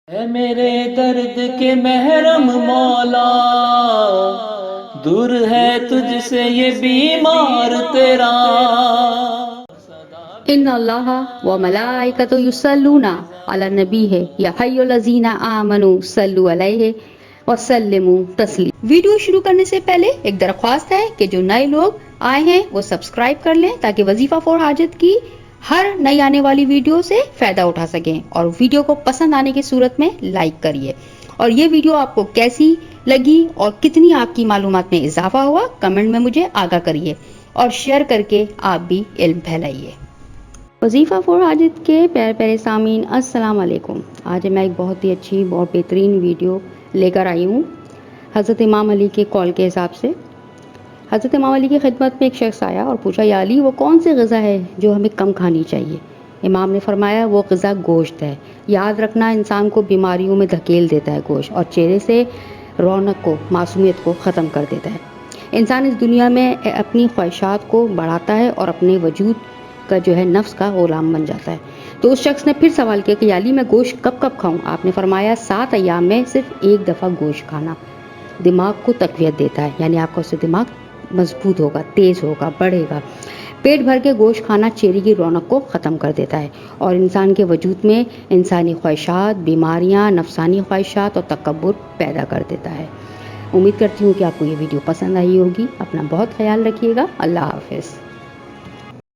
اے میرے درد کے محرم مولا، دور ہے تجھ سے یہ بیمار تیرا۔ ان اللہ و ملائکۃ یصلون علی النبی یا حی الذین آمنوا صلوا علیہ وسلموا تسلیما۔ ویڈیو شروع کرنے سے پہلے ایک درخواست ہے کہ جو نئے لوگ آئے ہیں وہ سبسکرائب کر لیں تاکہ وظیفہ فور حاجت کی ہر نئی آنے والی ویڈیو سے فائدہ اٹھا سکیں، اور ویڈیو کو پسند آنے کی صورت میں لائک کریے، اور یہ ویڈیو آپ کو کیسی لگی اور کتنی آپ کی معلومات میں اضافہ ہوا کمنٹ میں مجھے آگاہ کریے، اور شیئر کر کے آپ بھی علم پھیلائیے۔ وظیفہ فور حاجت کے پیارے پیارے سامعین، السلام علیکم۔ آج میں ایک بہت ہی اچھی بہت بہترین ویڈیو لے کر آئی ہوں حضرت امام علی کے قول کے حساب سے۔ حضرت امام علی کی خدمت میں ایک شخص آیا اور پوچھا، یا علی وہ کون سی غذا ہے جو ہمیں کم کھانی چاہیے؟ امام نے فرمایا، وہ غذا گوشت ہے۔ یاد رکھنا، انسان کو بیماریوں میں دھکیل دیتا ہے گوشت، اور چہرے سے رونق کو، معصومیت کو ختم کر دیتا ہے۔ انسان اس دنیا میں اپنی خواہشات کو بڑھاتا ہے اور اپنے وجود کا جو ہے نفس کا غلام بن جاتا ہے۔ تو اس شخص نے پھر سوال کیا کہ یا علی میں گوشت کب کب کھاؤں؟ آپ نے فرمایا 7 ایام میں صرف ایک دفعہ گوشت کھانا دماغ کو تقویت دیتا ہے، یعنی آپ کا اس سے دماغ مضبوط ہوگا، تیز ہوگا، بڑھے گا۔ پیٹ بھر کے گوشت کھانا چہرے کی رونق کو ختم کر دیتا ہے اور انسان کے وجود میں انسانی خواہشات، بیماریاں، نفسانی خواہشات اور تکبر پیدا کر دیتا ہے۔ امید کرتی ہوں کہ آپ کو یہ ویڈیو پسند آئی ہوگی۔ اپنا بہت خیال رکھیے گا۔ اللہ حافظ۔